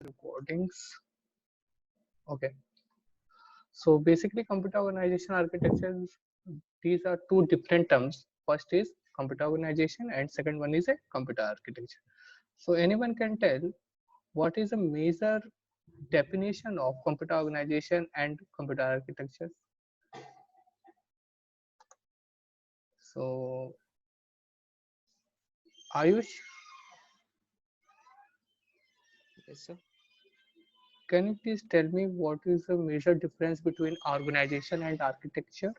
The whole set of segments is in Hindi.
recordings. Okay. So basically, computer organization architecture, these are two different terms. First is computer organization, and second one is a computer architecture. So anyone can tell what is a major definition of computer organization and computer architecture? So Ayush, Yes, sir. can you please tell me what is the major difference between organization and architecture?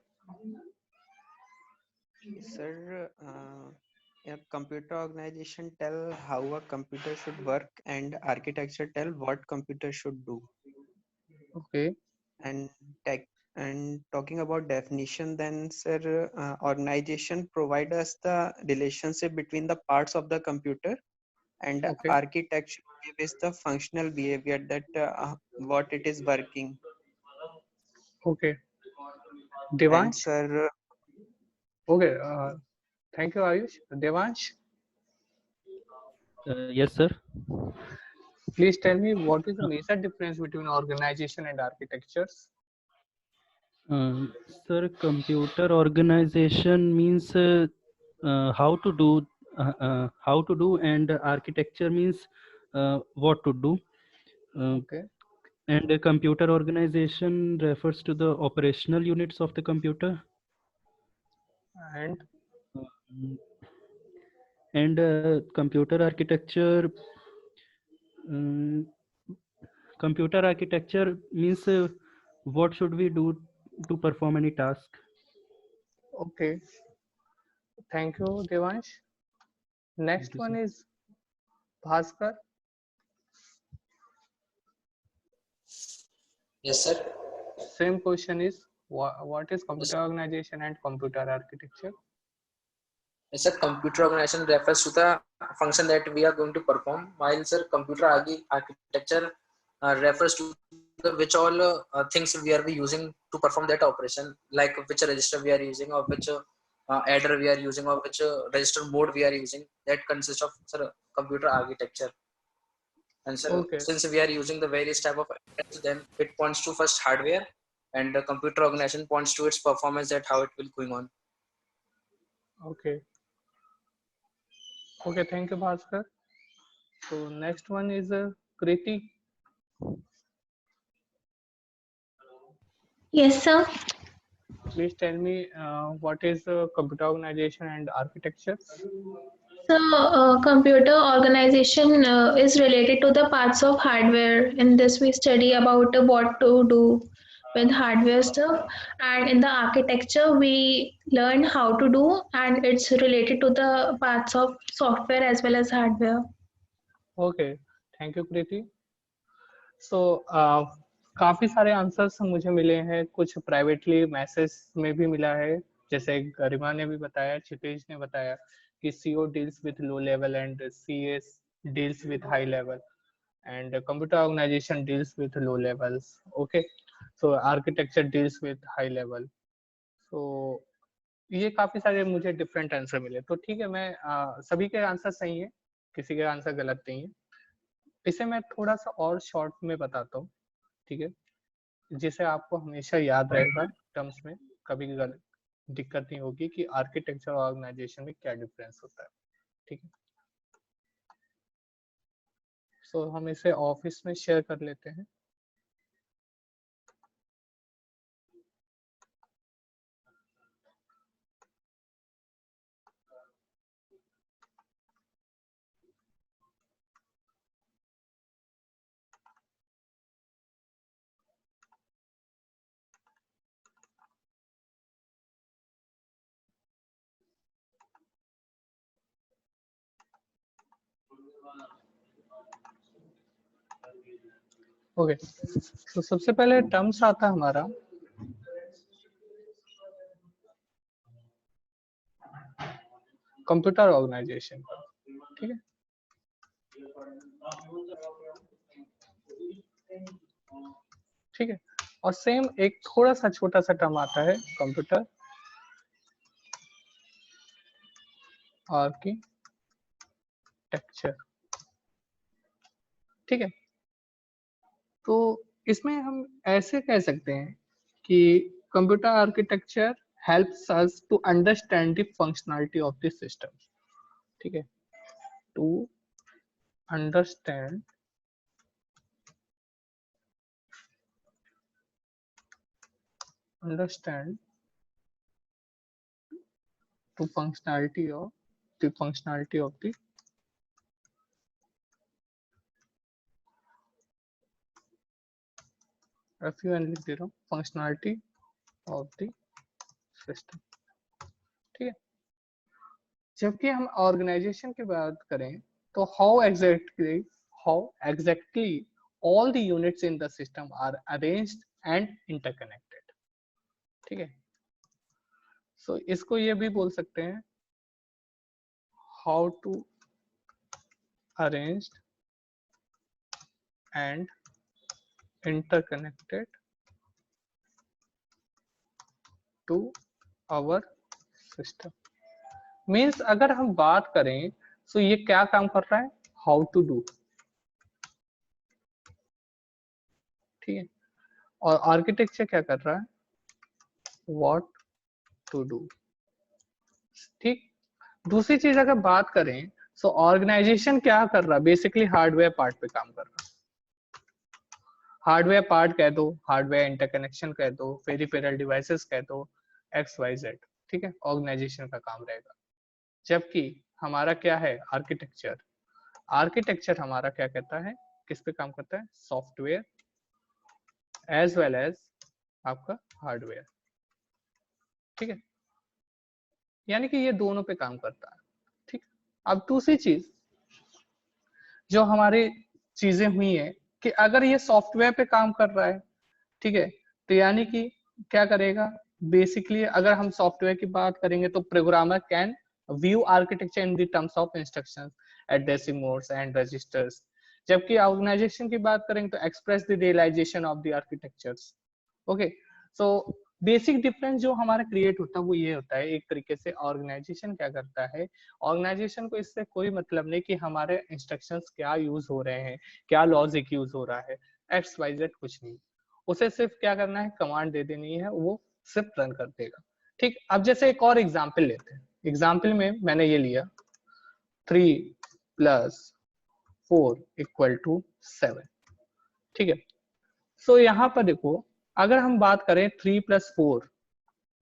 Sir, a computer organization tell how a computer should work, and architecture tell what computer should do. Okay, And tech and talking about definition, then sir, organization provide us the relationship between the parts of the computer, and okay, architecture gives the functional behavior that what it is working. okay. And Devansh? sir, Okay, thank you, Ayush. Devansh, Yes, sir. please tell me what is the major difference between organization and architectures? Uh, Sir, computer organization means how to do, and architecture means what to do. Uh, Okay, and computer organization refers to the operational units of the computer. and Um, and computer architecture. um, Computer architecture means what should we do to perform any task. okay. Thank you, Devansh. Thank Next you, one sir. is Bhaskar. Yes, sir. Same question is what is computer organization and computer architecture? Yes, sir. Computer organization refers to the function that we are going to perform, while sir, computer architecture refers to the which all things we are using to perform that operation, like which register we are using, or which adder we are using, or which register mode we are using. That consists of sir, computer architecture. And sir, Okay, since we are using the various type of adders, then it points to first hardware, and the computer organization points to its performance, that how it will going on. okay, okay. Thank you, Bhaskar. So next one is Kriti. Yes, sir. Please tell me what is computer organization and architecture? So, computer organization is related to the parts of hardware. In this, we study about what to do with hardware stuff, and in the architecture, we learn how to do, and it's related to the parts of software as well as hardware. Okay, thank you, Kriti. सो काफी सारे आंसर्स मुझे मिले हैं, कुछ प्राइवेटली मैसेज में भी मिला है, जैसे गरिमा ने भी बताया, क्षितिज ने बताया कि CO deals with low level and CS deals with high level and computer organization deals with low levels. Okay, so architecture deals with high level. So ये काफी सारे मुझे डिफरेंट आंसर मिले, तो ठीक है, मैं सभी के आंसर सही है, किसी के आंसर गलत नहीं है. इसे मैं थोड़ा सा और शॉर्ट में बताता हूँ, ठीक है, जिसे आपको हमेशा याद रहेगा टर्म्स में, कभी दिक्कत नहीं होगी कि आर्किटेक्चर और ऑर्गेनाइजेशन में क्या डिफरेंस होता है. ठीक है, सो हम इसे ऑफिस में शेयर कर लेते हैं. ओके, तो सबसे पहले टर्म्स आता है हमारा कंप्यूटर ऑर्गेनाइजेशन. ठीक है, ठीक है, और सेम एक थोड़ा सा छोटा सा टर्म आता है कंप्यूटर आर्किटेक्चर. ठीक है, तो इसमें हम ऐसे कह सकते हैं कि computer architecture helps us to understand the functionality of the system, ठीक है, to understand to functionality of the लिख दे रहा हूँ, फंक्शनैलिटी ऑफ द सिस्टम, ठीक है। जबकि हम ऑर्गेनाइजेशन की बात करें तो how exactly all the units in the system are arranged and interconnected, ठीक है। सो इसको ये भी बोल सकते हैं how to arranged and interconnected to our system। Means अगर हम बात करें तो ये क्या काम कर रहा है, हाउ टू डू, ठीक है। और आर्किटेक्चर क्या कर रहा है, व्हाट टू डू, ठीक। दूसरी चीज अगर बात करें तो ऑर्गेनाइजेशन क्या कर रहा है, बेसिकली हार्डवेयर पार्ट पे काम कर रहा है। हार्डवेयर पार्ट कह दो, हार्डवेयर इंटरकनेक्शन कह दो, पेरिफेरल डिवाइसेस कह दो, XYZ, ठीक है, ऑर्गेनाइजेशन का काम रहेगा। जबकि हमारा क्या है, आर्किटेक्चर, आर्किटेक्चर हमारा क्या कहता है, किस पे काम करता है, सॉफ्टवेयर एज वेल एज आपका हार्डवेयर, ठीक है, यानी कि ये दोनों पे काम करता है, ठीक। अब दूसरी चीज जो हमारी चीजें हुई है कि अगर ये सॉफ्टवेयर पे काम कर रहा है, ठीक है, तो यानी कि क्या करेगा, बेसिकली अगर हम सॉफ्टवेयर की बात करेंगे तो programmer can view architecture in the terms of instructions, addressing modes and registers. जबकि ऑर्गेनाइजेशन की बात करेंगे तो express the realization of the architectures. Okay, so basic difference जो हमारा क्रिएट होता है वो ये होता है, एक तरीके से ऑर्गेनाइजेशन क्या करता है, ऑर्गेनाइजेशन को इससे कोई मतलब नहीं कि हमारे इंस्ट्रक्शंस क्या यूज हो रहे हैं, क्या लॉजिक यूज हो रहा है, XYZ कुछ नहीं, उसे सिर्फ क्या करना है, कमांड दे देनी है, वो सिर्फ रन कर देगा, ठीक। अब जैसे एक और एग्जाम्पल लेते हैं, एग्जाम्पल में मैंने ये लिया 3 + 4 = 7, ठीक है। सो यहाँ पर देखो, अगर हम बात करें 3 + 4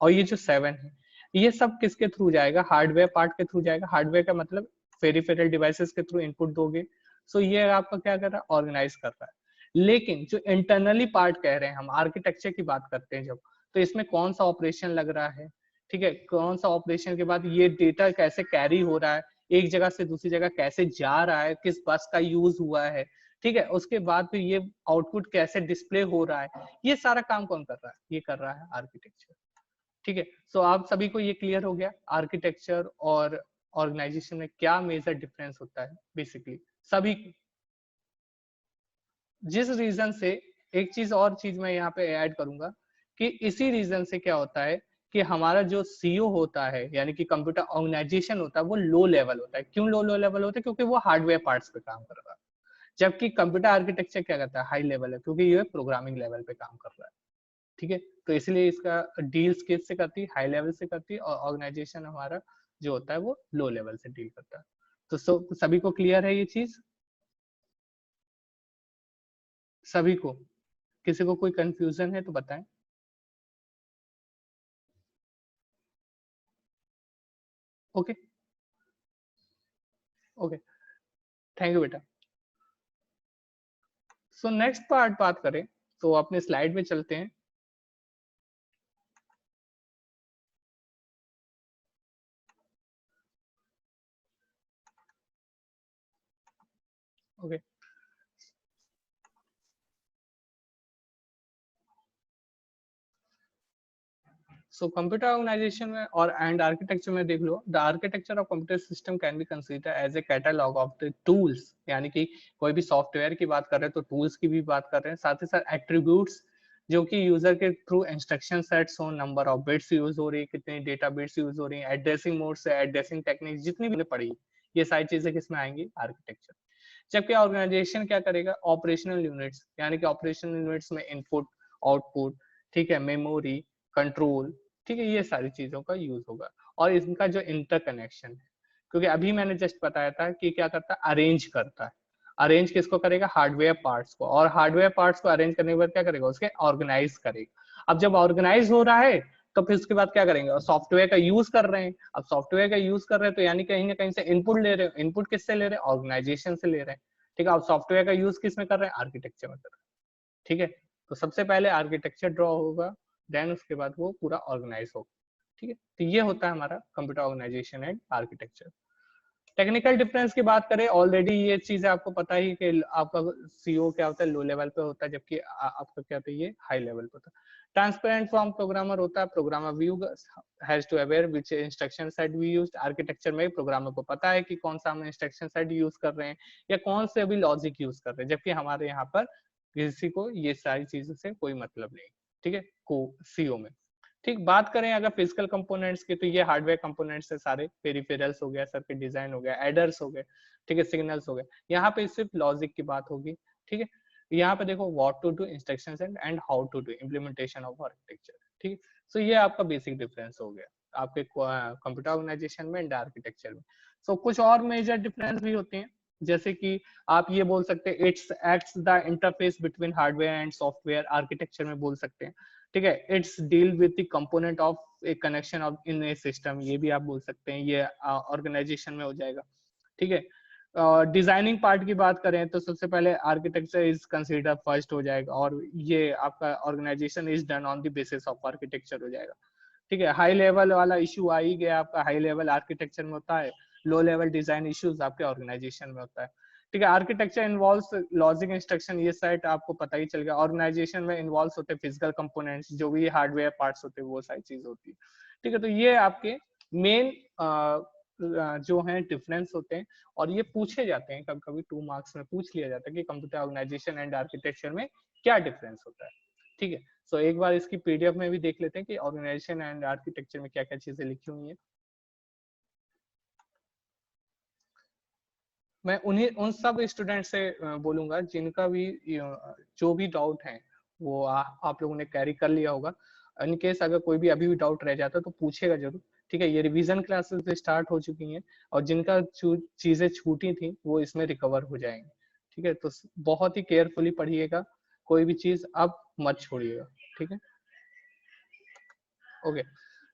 और ये जो 7 है, ये सब किसके थ्रू जाएगा, हार्डवेयर पार्ट के थ्रू जाएगा। हार्डवेयर का मतलब पेरिफेरल डिवाइसेस के थ्रू इनपुट दोगे, सो ये आपका क्या कर रहा है, ऑर्गेनाइज कर रहा है। लेकिन जो इंटरनली पार्ट कह रहे हैं हम, आर्किटेक्चर की बात करते हैं जब, तो इसमें कौन सा ऑपरेशन लग रहा है, ठीक है, कौन सा ऑपरेशन के बाद ये डेटा कैसे कैरी हो रहा है, एक जगह से दूसरी जगह कैसे जा रहा है, किस बस का यूज हुआ है, ठीक है, उसके बाद फिर ये आउटपुट कैसे डिस्प्ले हो रहा है, ये सारा काम कौन कर रहा है, ये कर रहा है आर्किटेक्चर, ठीक है। सो आप सभी को ये क्लियर हो गया आर्किटेक्चर और ऑर्गेनाइजेशन में क्या मेजर डिफरेंस होता है, बेसिकली सभी। जिस रीजन से, एक चीज और चीज मैं यहाँ पे ऐड करूंगा कि इसी रीजन से क्या होता है कि हमारा जो सीईओ होता है, यानी कि कंप्यूटर ऑर्गेनाइजेशन होता है, वो लो लेवल होता है। क्यों लो लेवल होता है, क्योंकि वो हार्डवेयर पार्ट्स पे काम कर रहा है। जबकि कंप्यूटर आर्किटेक्चर क्या करता है, हाई लेवल है, क्योंकि ये प्रोग्रामिंग लेवल पे काम कर रहा है, ठीक है। तो इसलिए इसका डील्स किससे करती है, हाई लेवल से करती है, और ऑर्गेनाइजेशन हमारा जो होता है वो लो लेवल से डील करता है। तो सभी को क्लियर है ये चीज, सभी को, किसी को कोई कंफ्यूजन है तो बताएं। ओके ओके, थैंक यू बेटा। सो नेक्स्ट पार्ट बात करें तो अपने स्लाइड में चलते हैं। ओके, सो कंप्यूटर ऑर्गेनाइजेशन में और एंड आर्किटेक्चर में देख लो, the architecture of computer system can be consider as a catalogue of the tools, यानी कि कोई भी सॉफ्टवेयर की बात कर रहे हैं तो टूल्स की भी बात कर रहे हैं, साथ ही साथ एट्रीब्यूट्स जो कि यूजर के थ्रू इंस्ट्रक्शन सेट्स हो, नंबर ऑफ बिट्स यूज हो रही है, कितनी डेटा बिट्स यूज हो रही है, एड्रेसिंग मोड से एड्रेसिंग टेक्निक जितनी भी पड़ी, ये सारी चीजें किसमें आएंगी, आर्किटेक्चर। जबकि ऑर्गेनाइजेशन क्या करेगा, ऑपरेशनल यूनिट्स, यानी कि ऑपरेशनल यूनिट्स में इनपुट, आउटपुट, ठीक है, मेमोरी, कंट्रोल, ठीक है, ये सारी चीजों का यूज होगा। और इनका जो इंटरकनेक्शन है, क्योंकि अभी मैंने जस्ट बताया था कि क्या करता है, अरेंज करता है। अरेंज किसको करेगा, हार्डवेयर पार्ट्स को, और हार्डवेयर पार्ट्स को अरेंज करने के बाद क्या करेगा, उसके ऑर्गेनाइज करेगा। अब जब ऑर्गेनाइज हो रहा है तो फिर उसके बाद क्या करेंगे, और सॉफ्टवेयर का यूज कर रहे हैं। अब सॉफ्टवेयर का यूज कर रहे हैं तो यानी कहीं ना कहीं से इनपुट ले रहे हैं। इनपुट किससे ले रहे हैं, ऑर्गेनाइजेशन से ले रहे हैं, ठीक है। अब सॉफ्टवेयर का यूज किस में कर रहे हैं, आर्किटेक्चर में कर रहे हैं, ठीक है। तो सबसे पहले आर्किटेक्चर ड्रॉ होगा, देन उसके बाद वो पूरा ऑर्गेनाइज होगा, ठीक है। तो ये होता है हमारा computer organization and architecture. Technical difference की बात करें, ऑलरेडी ये चीज आपको पता ही कि आपका सीओ क्या होता है, लो लेवल पे होता है, जबकि आपका क्या होता है, ये हाई लेवल पे होता है। ट्रांसपेरेंट फॉर्म प्रोग्रामर होता है, programmer view has to aware which instruction set we used. Architecture में प्रोग्रामर को पता है कि कौन सा हम इंस्ट्रक्शन सेट यूज कर रहे हैं या कौन से अभी लॉजिक यूज कर रहे हैं, जबकि हमारे यहाँ पर किसी को ये सारी चीजों से कोई मतलब नहीं, ठीक है, को सीओ में। ठीक, बात करें अगर फिजिकल कंपोनेंट्स की, तो ये हार्डवेयर कंपोनेंट्स है सारे, पेरिफेरल्स हो गया, सर्किट डिजाइन हो गया, एडर्स हो गए, ठीक है, सिग्नल्स हो गए। यहाँ पे सिर्फ लॉजिक की बात होगी, ठीक है। यहाँ पे देखो what to do, instructions and how to do, implementation of architecture, ठीक है। सो ये आपका बेसिक डिफरेंस हो गया आपके कंप्यूटर ऑर्गेनाइजेशन में एंड आर्किटेक्चर में। सो कुछ और मेजर डिफरेंस भी होते हैं, जैसे कि आप ये बोल सकते हैं, it's acts the interface between hardware and software, architecture में बोल सकते हैं, ठीक है। It's deal with the component of A connection of in A system, ये भी आप बोल सकते हैं, ये ऑर्गेनाइजेशन में हो जाएगा, ठीक है। डिजाइनिंग पार्ट की बात करें तो सबसे पहले आर्किटेक्चर इज कंसीडर फर्स्ट हो जाएगा, और ये आपका organization is done on the basis of architecture हो जाएगा, ठीक है। हाई लेवल वाला इशू आ ही गया, आपका हाई लेवल आर्किटेक्चर में होता है, लो लेवल डिजाइन इश्यूज आपके ऑर्गेनाइजेशन में होता है, ठीक है। आर्किटेक्चर इन्वॉल्व्स लॉजिक इंस्ट्रक्शन, ये साइट आपको पता ही चल गया। ऑर्गेनाइजेशन में इन्वॉल्व्स होते हैं फिजिकल कंपोनेंट्स, जो भी हार्डवेयर पार्ट्स होते हैं, वो सारी चीज होती है, ठीक है। तो ये आपके मेन जो है डिफरेंस होते हैं, और ये पूछे जाते हैं कभी कभी 2 मार्क्स में पूछ लिया जाता है कि कंप्यूटर ऑर्गेनाइजेशन एंड आर्किटेक्चर में क्या डिफरेंस होता है, ठीक है। सो एक बार इसकी पीडीएफ में भी देख लेते हैं कि ऑर्गेनाइजेशन एंड आर्किटेक्चर में क्या क्या चीजें लिखी हुई हैं। मैं उन सब स्टूडेंट से बोलूंगा जिनका भी जो भी डाउट है वो आप लोगों ने कैरी कर लिया होगा। इन केस अगर कोई भी अभी भी डाउट रह जाता है तो पूछेगा जरूर, ठीक है। ये रिवीजन क्लासेस स्टार्ट हो चुकी हैं, और जिनका चीजें छूटी थी वो इसमें रिकवर हो जाएंगे, ठीक है। तो बहुत ही केयरफुली पढ़िएगा, कोई भी चीज अब मत छोड़िएगा, ठीक है। ओके,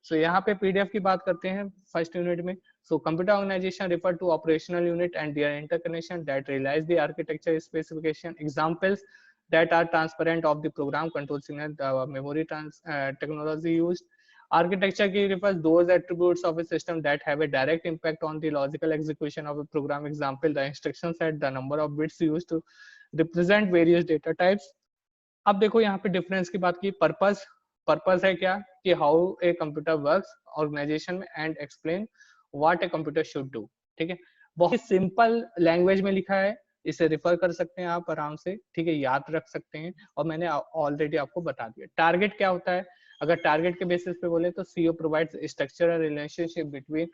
सो यहाँ पे पीडीएफ की बात करते हैं फर्स्ट यूनिट में। So computer organization refer to operational unit and their interconnection that realize the architecture specification. Examples that are transparent of the program control signal, the memory technology used. Architecture key refers those attributes of a system that have a direct impact on the logical execution of a program. Example, the instruction set, the number of bits used to represent various data types. अब देखो यहाँ पे डिफरेंस की बात की, पर्पस है क्या कि how a computer works organization में, and explain what a computer should do, ठीक है। बहुत सिंपल लैंग्वेज में लिखा है, इसे रिफर कर सकते हैं आप आराम से, ठीक है, याद रख सकते हैं, और मैंने ऑलरेडी आपको बता दिया। टारगेट क्या होता है, अगर टारगेट के बेसिस पे बोले तो CO provides structural relationship between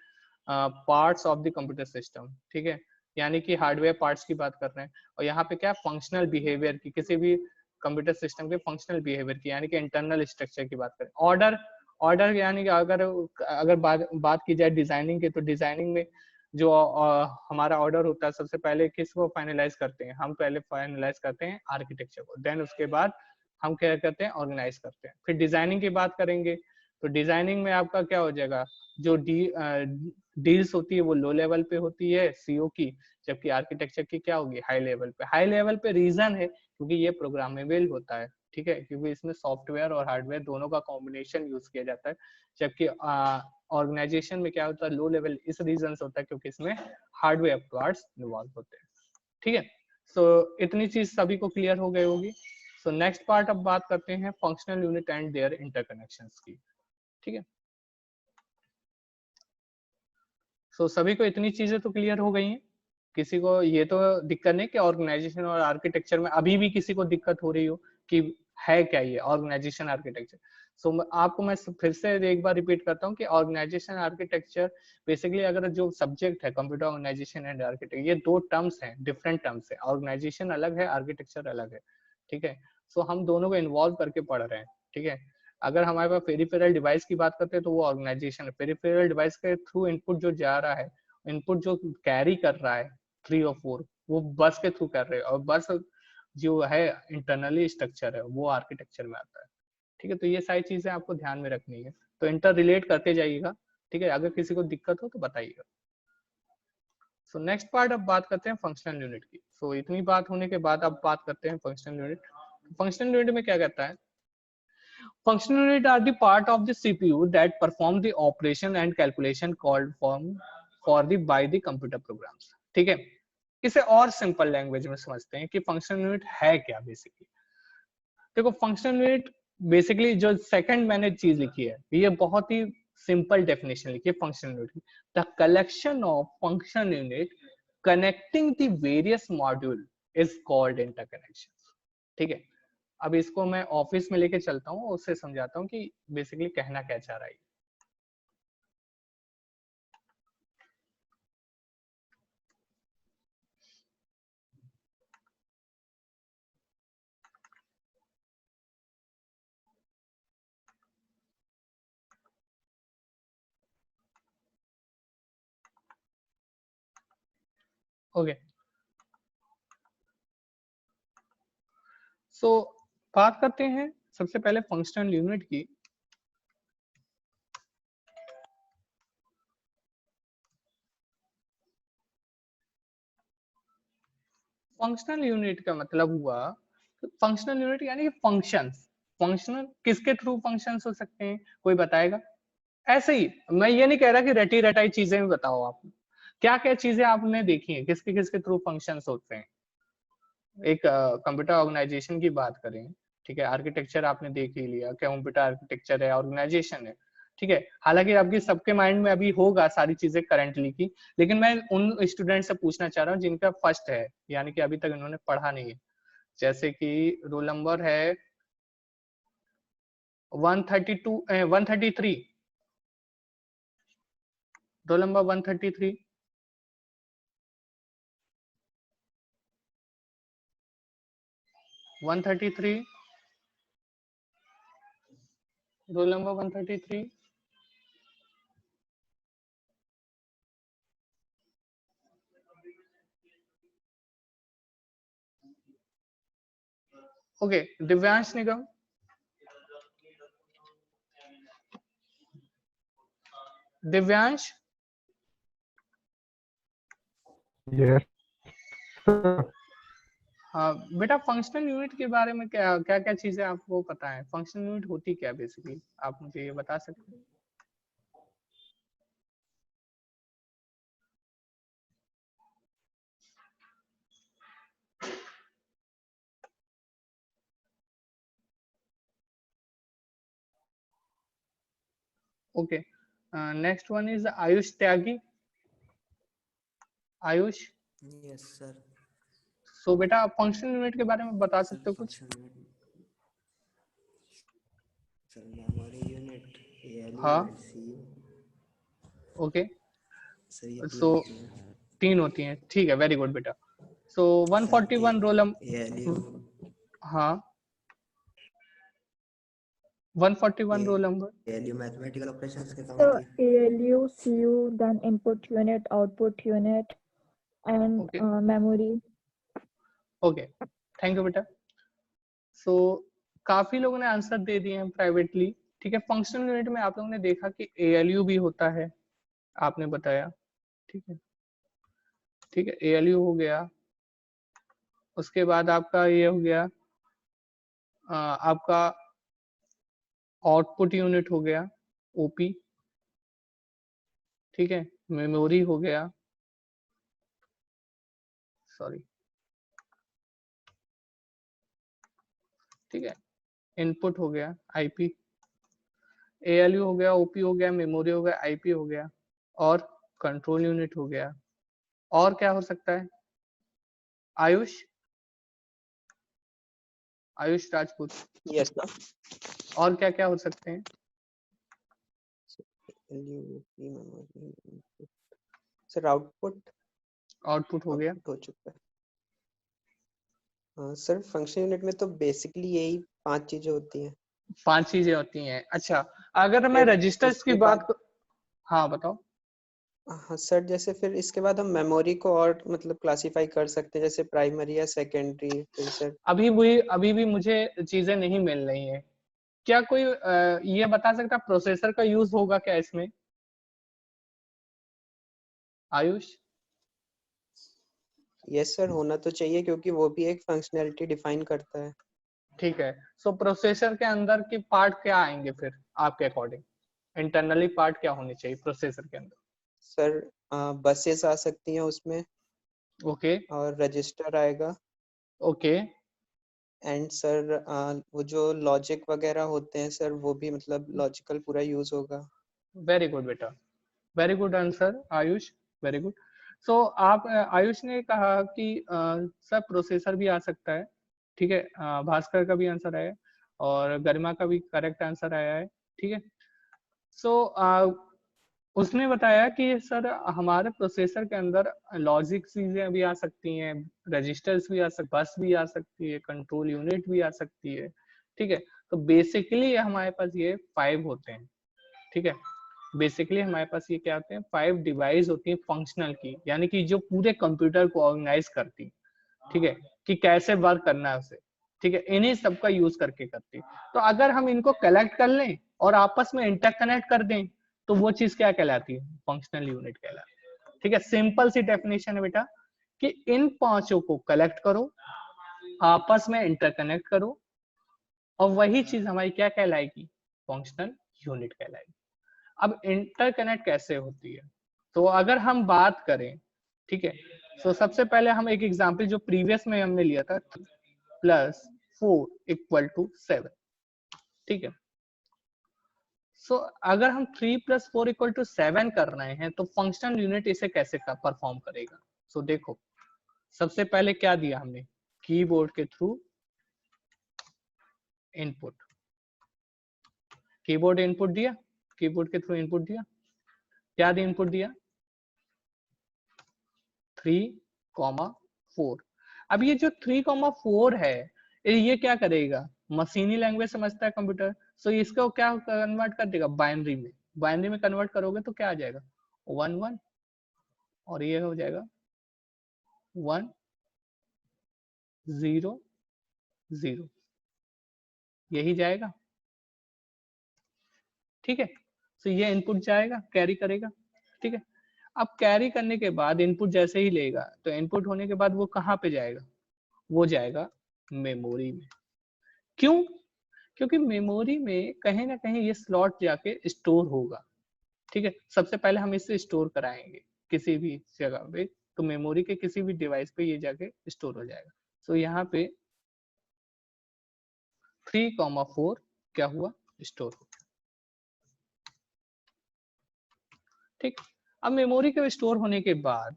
parts of the computer system, ठीक है, यानी कि हार्डवेयर पार्ट्स की बात कर रहे हैं। और यहाँ पे क्या, फंक्शनल बिहेवियर की, किसी भी कंप्यूटर सिस्टम के फंक्शनल बिहेवियर की, यानी कि इंटरनल स्ट्रक्चर की बात करें। ऑर्डर यानी कि अगर बात की जाए डिजाइनिंग की, तो डिजाइनिंग में जो हमारा ऑर्डर होता है, सबसे पहले किसको फाइनलाइज करते हैं, हम पहले फाइनलाइज करते हैं आर्किटेक्चर को, देन उसके बाद हम क्या करते हैं, ऑर्गेनाइज करते हैं। फिर डिजाइनिंग की बात करेंगे तो डिजाइनिंग में आपका क्या हो जाएगा, जो डील्स होती है वो लो लेवल पे होती है सीओ की, जबकि आर्किटेक्चर की क्या होगी, हाई लेवल पे। हाई लेवल पे रीजन है क्योंकि ये प्रोग्रामेबल होता है, ठीक है, क्योंकि इसमें सॉफ्टवेयर और हार्डवेयर दोनों का कॉम्बिनेशन यूज किया जाता है। जबकि ऑर्गेनाइजेशन में क्या होता है, लो लेवल इस रीजन से होता है क्योंकि इसमें हार्डवेयर पार्ट्स इन्वॉल्व होते हैं, ठीक है। सो इतनी चीज सभी को क्लियर हो गई होगी। सो नेक्स्ट पार्ट अब बात करते हैं functional unit and their interconnections की, ठीक है। सो सभी को इतनी चीजें तो क्लियर हो गई हैं, किसी को ये तो दिक्कत नहीं कि ऑर्गेनाइजेशन और आर्किटेक्चर में अभी भी किसी को दिक्कत हो रही हो कि है क्या ये ऑर्गेनाइजेशन आर्किटेक्चर। सो आपको मैं फिर से एक बार रिपीट करता हूँ कि ऑर्गेनाइजेशन आर्किटेक्चर बेसिकली, अगर जो सब्जेक्ट है कंप्यूटर ऑर्गेनाइजेशन एंड आर्किटेक्चर, ये दो टर्म्स हैं, डिफरेंट टर्म्स है। ऑर्गेनाइजेशन अलग है, आर्किटेक्चर अलग है, ठीक है। सो हम दोनों को इन्वॉल्व करके पढ़ रहे हैं, ठीक है। अगर हमारे पास पेरिफेरल डिवाइस की बात करते हैं तो वो ऑर्गेनाइजेशन है। पेरिफेरल डिवाइस के थ्रू इनपुट जो जा रहा है, इनपुट जो कैरी कर रहा है 3 और 4, वो बस के थ्रू कर रहे हैं, और बस जो है इंटरनली स्ट्रक्चर है, वो आर्किटेक्चर में आता है, ठीक है। तो ये सारी चीजें आपको ध्यान में रखनी है, तो इंटर रिलेट करते जाइएगा, ठीक है। अगर किसी को दिक्कत हो तो बताइएगा। सो नेक्स्ट पार्ट अब बात करते हैं फंक्शनल यूनिट की। सो इतनी बात होने के बाद अब बात करते हैं फंक्शनल यूनिट। फंक्शनल यूनिट में क्या कहता है? Functional unit are the part of the CPU that perform the operation and calculation called for the by the computer programs, ठीक है। इसे और सिंपल लैंग्वेज में समझते हैं कि फंक्शनल यूनिट है क्या बेसिकली। देखो, फंक्शनल यूनिट बेसिकली जो सेकंड मैंने चीज लिखी है, ये बहुत ही सिंपल डेफिनेशन लिखी है फंक्शनल यूनिट की। The collection of functional unit connecting the various module is called interconnection, ठीक है। अब इसको मैं ऑफिस में लेके चलता हूँ, उससे समझाता हूँ कि बेसिकली कहना क्या चाह रहा है। ओके, सो बात करते हैं सबसे पहले फंक्शनल यूनिट की। फंक्शनल यूनिट का मतलब हुआ, फंक्शनल यूनिट यानी फंक्शंस। फंक्शनल किसके थ्रू फंक्शंस हो सकते हैं, कोई बताएगा? ऐसे ही, मैं ये नहीं कह रहा कि रटी रटाई चीजें भी बताओ आप, क्या क्या चीजें आपने देखी हैं, किसके किसके थ्रू फंक्शंस होते हैं। एक कंप्यूटर ऑर्गेनाइजेशन की बात करें, ठीक है, आर्किटेक्चर आपने देख ही लिया, कंप्यूटर आर्किटेक्चर है, ऑर्गेनाइजेशन है, ठीक है। हालांकि आपकी सबके माइंड में अभी होगा सारी चीजें करंटली की, लेकिन मैं उन स्टूडेंट से पूछना चाह रहा हूँ जिनका फर्स्ट है, यानी कि अभी तक इन्होंने पढ़ा नहीं है। जैसे कि रोल नंबर है 132 133, roll number 133, roll number 133। Okay, Divyansh Nigam. Divyansh, yes हाँ बेटा, फंक्शनल यूनिट के बारे में क्या क्या क्या चीजें आपको पता है? फंक्शनल यूनिट होती क्या बेसिकली, आप मुझे ये बता सकते हैं? Okay, next one is Ayush Tyagi. Ayush, yes sir. So बेटा, आप फंक्शनल यूनिट के बारे में बता सकते हो कुछ? सर मेमोरी यूनिट, एएलयू हाँ, एंड सीयू। ओके, सर ये सो 3 होती हैं, ठीक है, वेरी गुड बेटा। सो 141 रोल एएलयू, हाँ, 141 roll number. ALU mathematical operations के काम So आती है। ALU, CU, then input unit, output unit, and Okay. Memory. Okay, thank you बेटा। सो काफी लोगों ने आंसर दे दिए हैं प्राइवेटली, ठीक है। फंक्शनल यूनिट में आप लोगों ने देखा कि एएलयू भी होता है, आपने बताया, ठीक है, ठीक है, एएलयू हो गया। उसके बाद आपका ये हो गया, आपका आउटपुट यूनिट हो गया, ओपी, ठीक है। मेमोरी हो गया, सॉरी, ठीक है। इनपुट हो गया, आईपी। एएलयू हो गया, ओपी हो गया, मेमोरी हो गया, आईपी हो गया, और कंट्रोल यूनिट हो गया। और क्या हो सकता है? आयुष, आयुष राजपूत। Yes, sir. और क्या क्या हो सकते हैं? सर आउटपुट आउटपुट हो गया। हो चुका है। सर फंक्शन यूनिट में तो बेसिकली यही 5 चीजें होती हैं। 5 चीजें होती हैं। अच्छा, अगर मैं फिर रजिस्टर्स की उसके बात बाद हाँ बताओ। हाँ सर, जैसे फिर इसके बाद हम मेमोरी को और मतलब क्लासिफाई कर सकते हैं, जैसे प्राइमरी या सेकेंडरी। फिर सर अभी भी मुझे चीजें नहीं मिल रही हैं। क्या कोई ये बता सकता है प्रोसेसर का यूज होगा क्या इसमें? आयुष? यस सर, होना तो चाहिए क्योंकि वो भी एक फंक्शनैलिटी डिफाइन करता है। ठीक है, सो प्रोसेसर के अंदर की पार्ट क्या आएंगे फिर आपके अकॉर्डिंग? इंटरनली पार्ट क्या होने चाहिए प्रोसेसर के अंदर? सर बसेस आ सकती हैं उसमें, ओके और रजिस्टर आएगा, ओके एंड सर वो जो लॉजिक वगैरह होते हैं सर, वो भी मतलब लॉजिकल पूरा यूज होगा। वेरी गुड बेटा, very good answer Ayush, very good. So आप आयुष ने कहा कि सब प्रोसेसर भी आ सकता है। ठीक है, भास्कर का भी आंसर आया है और गरिमा का भी करेक्ट आंसर आया है। ठीक है, सो उसने बताया कि सर हमारे प्रोसेसर के अंदर लॉजिक चीजें भी आ सकती हैं, रजिस्टर्स भी आ सकती, बस भी आ सकती है, कंट्रोल यूनिट भी आ सकती है। ठीक है, तो बेसिकली हमारे पास ये 5 होते हैं। ठीक है, बेसिकली हमारे पास ये क्या होते हैं, 5 डिवाइस होती है फंक्शनल की, यानी कि जो पूरे कंप्यूटर को ऑर्गेनाइज करती। ठीक है, कि कैसे वर्क करना है उसे। ठीक है, इन्हीं सब का यूज करके करती। तो अगर हम इनको कलेक्ट कर लें और आपस में इंटरकनेक्ट कर दें तो वो चीज क्या कहलाती है? फंक्शनल यूनिट कहलाती है। ठीक है, सिंपल सी डेफिनेशन है बेटा कि इन पांचों को कलेक्ट करो, आपस में इंटरकनेक्ट करो, और वही चीज हमारी क्या कहलाएगी? फंक्शनल यूनिट कहलाएगी। अब इंटरकनेक्ट कैसे होती है? तो अगर हम बात करें, ठीक है, तो सबसे पहले हम एक एग्जांपल जो प्रीवियस में हमने लिया था, +4 = 7। ठीक है, सो अगर हम 3 + 4 = 7 कर रहे हैं तो फंक्शनल यूनिट इसे कैसे परफॉर्म करेगा? सो देखो, सबसे पहले क्या दिया हमने? कीबोर्ड के थ्रू इनपुट, कीबोर्ड इनपुट दिया, कीबोर्ड के थ्रू इनपुट दिया। क्या दिया इनपुट दिया? 3,4। अब ये जो 3,4 है, ये क्या करेगा? मशीनी लैंग्वेज समझता है कंप्यूटर, सो इसको क्या कन्वर्ट कर देगा? बाइनरी में। बाइनरी में कन्वर्ट करोगे तो क्या आ जाएगा? 1 1, और ये हो जाएगा 1 0 0, यही जाएगा। ठीक है, तो ये इनपुट जाएगा, कैरी करेगा। ठीक है, अब कैरी करने के बाद इनपुट जैसे ही लेगा तो इनपुट होने के बाद वो कहाँ पे जाएगा? वो जाएगा मेमोरी में। क्यों? क्योंकि मेमोरी में कहीं ना कहीं ये स्लॉट जाके स्टोर होगा। ठीक है, सबसे पहले हम इसे स्टोर कराएंगे किसी भी जगह पे, तो मेमोरी के किसी भी डिवाइस पे ये जाके स्टोर हो जाएगा। तो यहाँ पे 3,4 क्या हुआ? स्टोर हो गया। ठीक, अब मेमोरी के स्टोर होने के बाद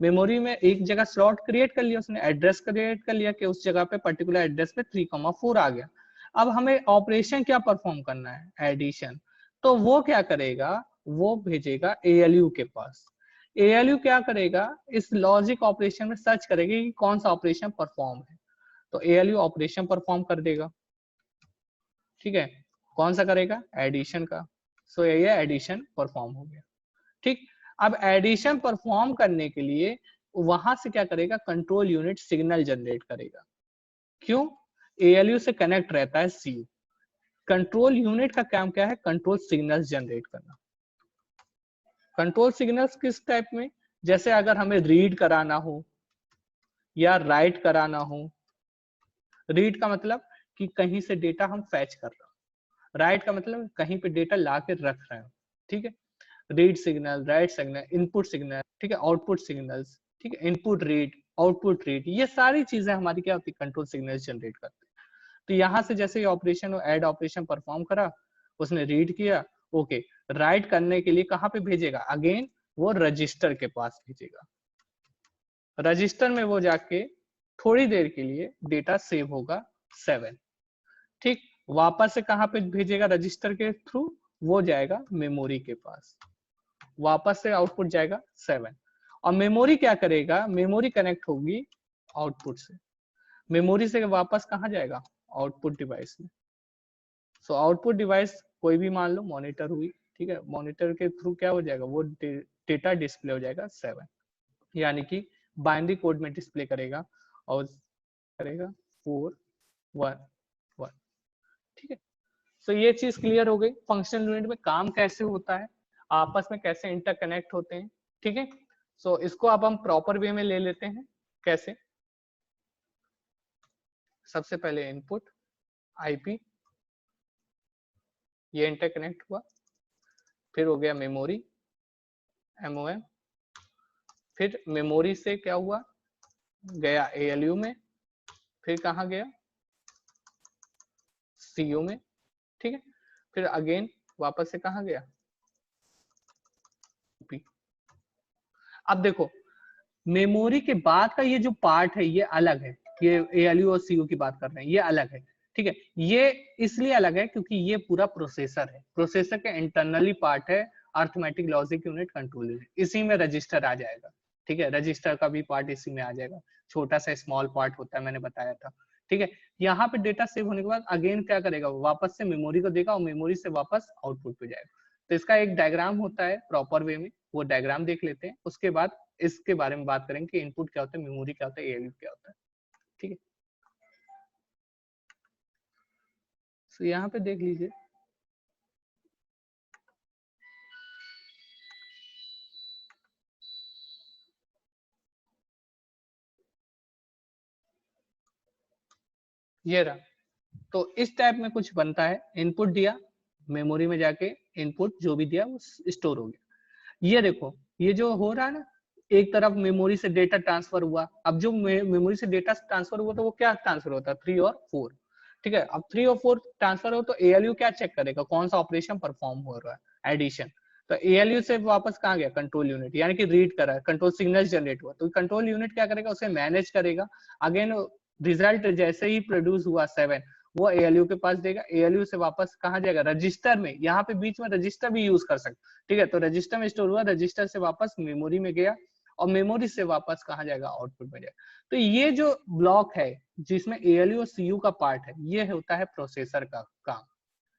मेमोरी में एक जगह स्लॉट क्रिएट कर लिया उसने, एड्रेस क्रिएट कर लिया कि उस जगह पे पर्टिकुलर एड्रेस पे 3,4 आ गया। अब हमें ऑपरेशन क्या परफॉर्म करना है? एडिशन। तो वो क्या करेगा? वो भेजेगा ALU के पास। ALU क्या करेगा? इस लॉजिक ऑपरेशन में सर्च करेगा कि कौन सा ऑपरेशन परफॉर्म है, तो ALU ऑपरेशन परफॉर्म कर देगा। ठीक है, कौन सा करेगा? एडिशन का। सो ये एडिशन परफॉर्म हो गया। ठीक, अब एडिशन परफॉर्म करने के लिए वहां से क्या करेगा? कंट्रोल यूनिट सिग्नल जनरेट करेगा। क्यों? ALU से कनेक्ट रहता है CU। कंट्रोल यूनिट का काम क्या है? कंट्रोल सिग्नल्स जनरेट करना। कंट्रोल सिग्नल्स किस टाइप में? जैसे अगर हमें रीड कराना हो या राइट कराना हो। रीड का मतलब कि कहीं से डेटा हम फैच कर रहे हो, राइट का मतलब कहीं पे डेटा ला के रख रहे हो। ठीक है, read signal, write signal, input signal, ठीक है, आउटपुट सिग्नल्स, ठीक है, इनपुट रीड, आउटपुट रीड, ये सारी चीजें हमारी क्या होती है? कंट्रोल सिग्नल्स जनरेट करते हैं। तो यहाँ से जैसे ये ऑपरेशन ऐड ऑपरेशन परफॉर्म करा, उसने रीड किया, ओके, राइट करने के लिए कहाँ पे भेजेगा? अगेन वो रजिस्टर के पास भेजेगा। रजिस्टर में वो जाके थोड़ी देर के लिए डेटा सेव होगा 7। ठीक, वापस से कहाँ पे भेजेगा, रजिस्टर के थ्रू, वो जाएगा मेमोरी के पास, वापस से आउटपुट जाएगा 7। और मेमोरी क्या करेगा, मेमोरी कनेक्ट होगी आउटपुट से, मेमोरी से वापस कहाँ जाएगा, आउटपुट डिवाइस में। सो आउटपुट डिवाइस कोई भी मान लो मॉनिटर हुई, ठीक है, मॉनिटर के थ्रू क्या हो जाएगा, वो डेटा डिस्प्ले हो जाएगा 7, यानी कि बाइनरी कोड में डिस्प्ले करेगा और करेगा 4 1 1, ठीक है। सो ये चीज क्लियर हो गई, फंक्शनल यूनिट में काम कैसे होता है, आपस में कैसे इंटरकनेक्ट होते हैं, ठीक है। सो इसको अब हम प्रॉपर वे में ले लेते हैं, कैसे। सबसे पहले इनपुट आईपी, ये इंटरकनेक्ट हुआ, फिर हो गया मेमोरी एमओएम, फिर मेमोरी से क्या हुआ, गया एएलयू में, फिर कहाँ गया, सीयू में, ठीक है, फिर अगेन वापस से कहाँ गया, पी। अब देखो मेमोरी के बाद का ये जो पार्ट है ये अलग है, ये एएलयू और सीयू की बात कर रहे हैं, ये अलग है, ठीक है। ये इसलिए अलग है क्योंकि ये पूरा प्रोसेसर है, प्रोसेसर के इंटरनली पार्ट है arithmetic logic unit control unit, इसी में रजिस्टर आ जाएगा, ठीक है, रजिस्टर का भी पार्ट इसी में आ जाएगा, छोटा सा स्मॉल पार्ट होता है, मैंने बताया था, ठीक है। यहाँ पे डेटा सेव होने के बाद अगेन क्या करेगा, वापस से मेमोरी को देगा और मेमोरी से वापस आउटपुट पे जाएगा। तो इसका एक डायग्राम होता है प्रॉपर वे में, वो डायग्राम देख लेते हैं, उसके बाद इसके बारे में बात करेंगे कि इनपुट क्या होता है, मेमोरी क्या होता है, एएलयू क्या होता है, ठीक है। तो यहाँ पे देख लीजिए, ये रहा। तो इस टाइप में कुछ बनता है, इनपुट दिया, मेमोरी में जाके इनपुट जो भी दिया वो स्टोर हो गया। ये देखो ये जो हो रहा है ना, एक तरफ मेमोरी से डेटा ट्रांसफर हुआ, अब जो मेमोरी से डेटा ट्रांसफर हुआ तो वो क्या ट्रांसफर होता है, 3 और 4, ठीक है। अब 3 और 4 ट्रांसफर हो तो एएलयू क्या चेक करेगा, कौन सा ऑपरेशन परफॉर्म हो रहा है, एडिशन। तो एएलयू से वापस कहाँ गया, कंट्रोल यूनिट, यानी कि रीड करा है, कंट्रोल सिग्नल जनरेट हुआ, तो कंट्रोल यूनिट क्या करेगा, उसे मैनेज करेगा। अगेन रिजल्ट जैसे ही प्रोड्यूस हुआ 7, वो एएलयू के पास देगा, एएलयू से वापस कहाँ जाएगा, रजिस्टर में, यहाँ पे बीच में रजिस्टर भी यूज कर सकते, ठीक है। तो रजिस्टर में स्टोर हुआ, रजिस्टर से वापस मेमोरी में गया और मेमोरी से वापस कहाँ जाएगा, आउटपुट में जाएगा। तो ये जो ब्लॉक है जिसमें एएलयू और सीयू का पार्ट है, ये होता है प्रोसेसर का काम,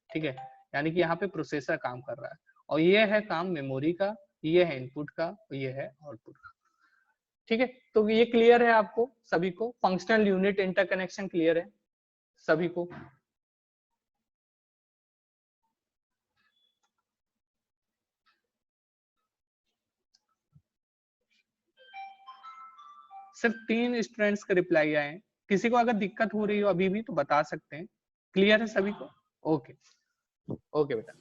ठीक है, यानी कि यहाँ पे प्रोसेसर काम कर रहा है, और ये है काम मेमोरी का, ये है इनपुट का, और ये है आउटपुट का, ठीक है। तो ये क्लियर है आपको सभी को, फंक्शनल यूनिट इंटरकनेक्शन क्लियर है सभी को। सिर्फ 3 स्टूडेंट्स के रिप्लाई आए हैं, किसी को अगर दिक्कत हो रही हो अभी भी तो बता सकते हैं, क्लियर है सभी को, ओके ओके बेटा,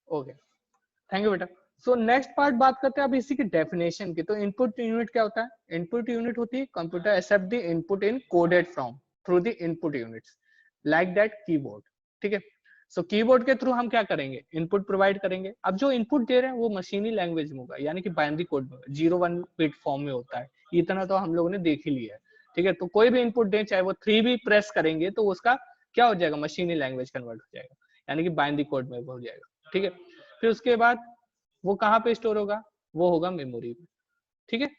ओके, थैंक यू बेटा। सो नेक्स्ट पार्ट बात करते हैं अब इसी की डेफिनेशन की। तो इनपुट यूनिट क्या होता है, इनपुट यूनिट होती है computer accept the input in coded form through the input units like that keyboard, ठीक है। सो कीबोर्ड के थ्रू हम क्या करेंगे, इनपुट प्रोवाइड करेंगे। अब जो इनपुट दे रहे हैं वो मशीनी लैंग्वेज में होगा, यानी कि बाइनरी कोड में, 0-1 बिट फॉर्म में होता है, इतना तो हम लोगों ने देख ही लिया है, ठीक है। तो कोई भी इनपुट दे, चाहे वो 3 भी प्रेस करेंगे तो उसका क्या हो जाएगा, मशीनी लैंग्वेज कन्वर्ट हो जाएगा, यानी कि बाइनरी कोड में हो जाएगा, ठीक है। फिर उसके बाद वो कहाँ पे स्टोर होगा, वो होगा मेमोरी में, ठीक है।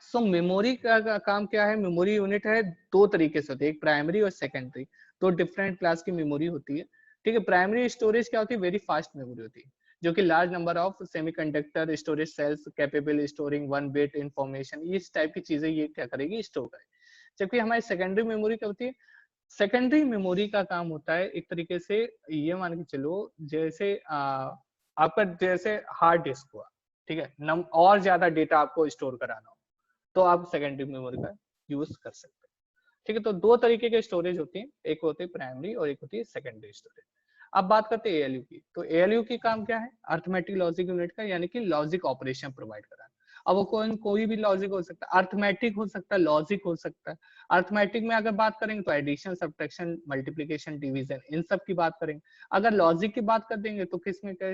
सो मेमोरी का काम क्या है, मेमोरी यूनिट है 2 तरीके से होती है, एक प्राइमरी और सेकेंडरी, तो डिफरेंट क्लास की मेमोरी होती है, ठीक है। प्राइमरी स्टोरेज क्या होती है, वेरी फास्ट मेमोरी होती है, जो कि large number of semiconductor storage cells capable storing 1 bit information, इस टाइप की चीजें ये क्या करेगी, स्टोर करेगी। जबकि हमारी सेकेंडरी मेमोरी क्या होती है, सेकेंडरी मेमोरी का काम होता है एक तरीके से, ये मान के चलो जैसे आपका जैसे हार्ड डिस्क हुआ, ठीक है, और ज्यादा डेटा आपको स्टोर कराना हो तो आप सेकेंडरी मेमोरी का यूज कर सकते हैं, ठीक है। तो 2 तरीके के स्टोरेज होती है, एक होती है प्राइमरी और एक होती है सेकेंडरी स्टोरेज। अब बात करते हैं एएलयू की। तो एएलयू की काम क्या है, अर्थमेटिक लॉजिक यूनिट का, यानी कि लॉजिक ऑपरेशन प्रोवाइड कराना। अब वो कोई भी लॉजिक हो सकता है, अर्थमेटिक हो सकता है, लॉजिक हो सकता है। अर्थमेटिक में अगर बात करेंगे तो एडिशन, सब्ट्रैक्शन, मल्टीप्लिकेशन, डिवीजन, इन सब की बात करेंगे। अगर लॉजिक की बात कर देंगे तो किसमें क्या,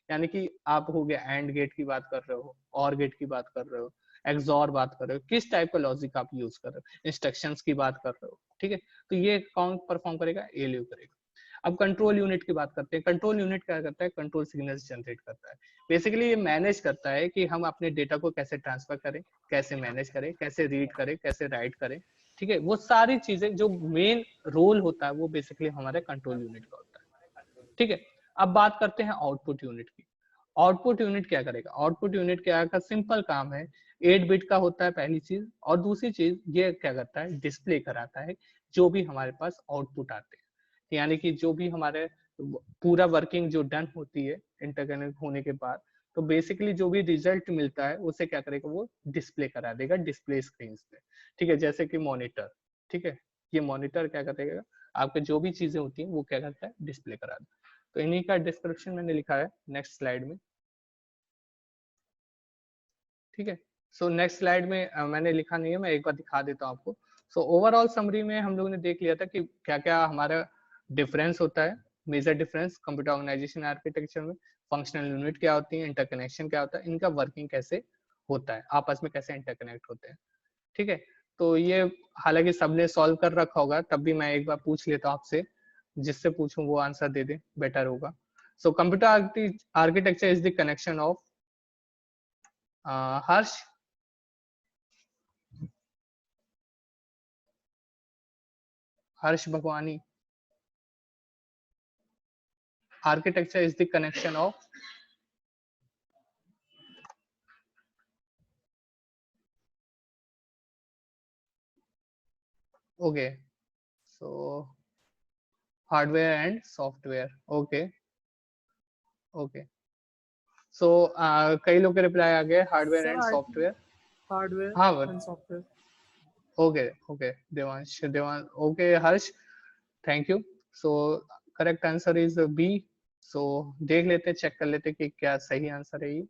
यानी कि आप हो गया एंड गेट की बात कर रहे हो, और गेट की बात कर रहे हो, एक्सॉर बात कर रहे हो, किस टाइप का लॉजिक आप यूज कर रहे हो, इंस्ट्रक्शंस की बात कर रहे हो, ठीक है, तो ये कौन परफॉर्म करेगा, एएलयू करेगा। अब कंट्रोल यूनिट की बात करते हैं। कंट्रोल यूनिट क्या करता है, कंट्रोल सिग्नल्स जनरेट करता है। बेसिकली ये मैनेज करता है कि हम अपने डेटा को कैसे ट्रांसफर करें, कैसे मैनेज करें, कैसे रीड करें, कैसे राइट करें, ठीक है, वो सारी चीजें जो मेन रोल होता है वो बेसिकली हमारे कंट्रोल यूनिट का होता है, ठीक है। अब बात करते हैं आउटपुट यूनिट की। आउटपुट यूनिट क्या करेगा, आउटपुट यूनिट क्या का सिंपल काम है, 8 बिट का होता है पहली चीज, और दूसरी चीज ये क्या करता है, डिस्प्ले कराता है जो भी हमारे पास आउटपुट आते हैं, यानी कि जो भी हमारे पूरा वर्किंग जो डन होती है इंटरकनेक्ट होने के बाद, तो बेसिकली जो भी रिजल्ट मिलता है उसे क्या करेगा, वो डिस्प्ले करा देगा डिस्प्ले स्क्रीन पे, ठीक है, जैसे कि मॉनिटर, ठीक है, ये मॉनिटर क्या करेगा, आपके जो भी चीजें होती हैं वो क्या करता है, डिस्प्ले करा देगा। तो इन्हीं का डिस्क्रिप्शन मैंने लिखा है नेक्स्ट स्लाइड में, ठीक है। सो नेक्स्ट स्लाइड में मैंने लिखा नहीं है, मैं एक बार दिखा देता हूँ आपको। सो ओवरऑल समरी में हम लोगों ने देख लिया था कि क्या क्या हमारा डिफरेंस होता है, major difference computer organization architecture में, फंक्शनल यूनिट क्या होती है, इंटरकनेक्शन क्या होता है, इनका वर्किंग कैसे होता है, आपस में कैसे इंटरकनेक्ट होते हैं, ठीक है। तो ये हालांकि सबने सॉल्व कर रखा होगा, तब भी मैं एक बार पूछ लेता हूँ आपसे, जिससे पूछूं वो आंसर दे दे, बेटर होगा। So computer architecture is the connection of Harsh, Harsh Bhagwani, architecture is the connection of okay, so hardware and software, okay, okay, so कई लोग के रिप्लाई आ गए हार्डवेयर एंड सॉफ्टवेयर, हार्डवेयर हाँ and software, okay okay, Devansh Devansh, okay Harsh, thank you. So correct answer is B. So देख लेते, चेक कर लेते कि क्या सही आंसर है ये।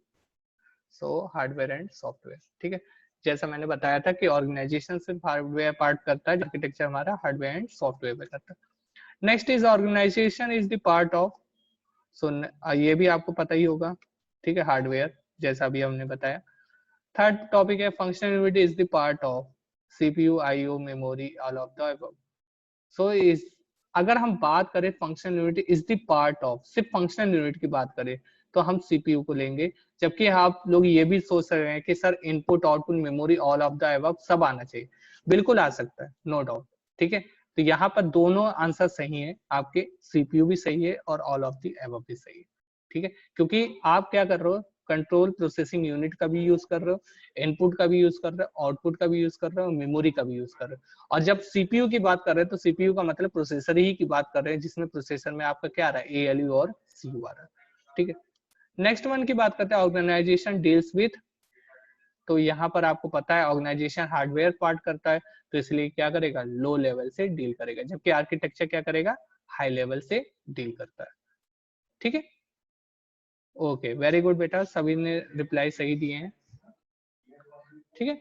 सो हार्डवेयर एंड सॉफ्टवेयर, ठीक है, जैसा मैंने बताया था कि ऑर्गेनाइजेशन सिर्फ हार्डवेयर पार्ट करता है, आर्किटेक्चर हमारा हार्डवेयर एंड सॉफ्टवेयर पे करता है। Next is organization is the part of, so ये भी आपको पता ही होगा, ठीक है, हार्डवेयर जैसा भी हमने बताया। थर्ड टॉपिक है functional unit is the part of CPU, IO, memory, all of the above. So इस अगर हम बात करें functional unit is the part of, सिर्फ फंक्शनल यूनिट की बात करें तो हम सीपीयू को लेंगे, जबकि आप लोग ये भी सोच रहे हैं कि sir input output memory all of the above सब आना चाहिए, बिल्कुल आ सकता है, नो डाउट, ठीक है। तो यहाँ पर दोनों आंसर सही है आपके, सीपीयू भी सही है और ऑल ऑफ द अबव भी सही है, ठीक है, क्योंकि आप क्या कर रहे हो, कंट्रोल प्रोसेसिंग यूनिट का भी यूज कर रहे हो, इनपुट का भी यूज कर रहे हो, आउटपुट का भी यूज कर रहे हो, मेमोरी का भी यूज कर रहे हो। और जब सीपीयू की बात कर रहे हैं तो सीपीयू का मतलब प्रोसेसर ही की बात कर रहे हैं, जिसमें प्रोसेसर में आपका क्या आ रहा है, एएलयू और सीयू आ रहा है, ठीक है। नेक्स्ट वन की बात करते हैं, ऑर्गेनाइजेशन डील्स विथ, तो यहाँ पर आपको पता है ऑर्गेनाइजेशन हार्डवेयर पार्ट करता है, तो इसलिए क्या करेगा, लो लेवल से डील करेगा, जबकि आर्किटेक्चर क्या करेगा, हाई लेवल से डील करता है, ठीक है। ओके, वेरी गुड बेटा, सभी ने रिप्लाई सही दिए हैं, ठीक है।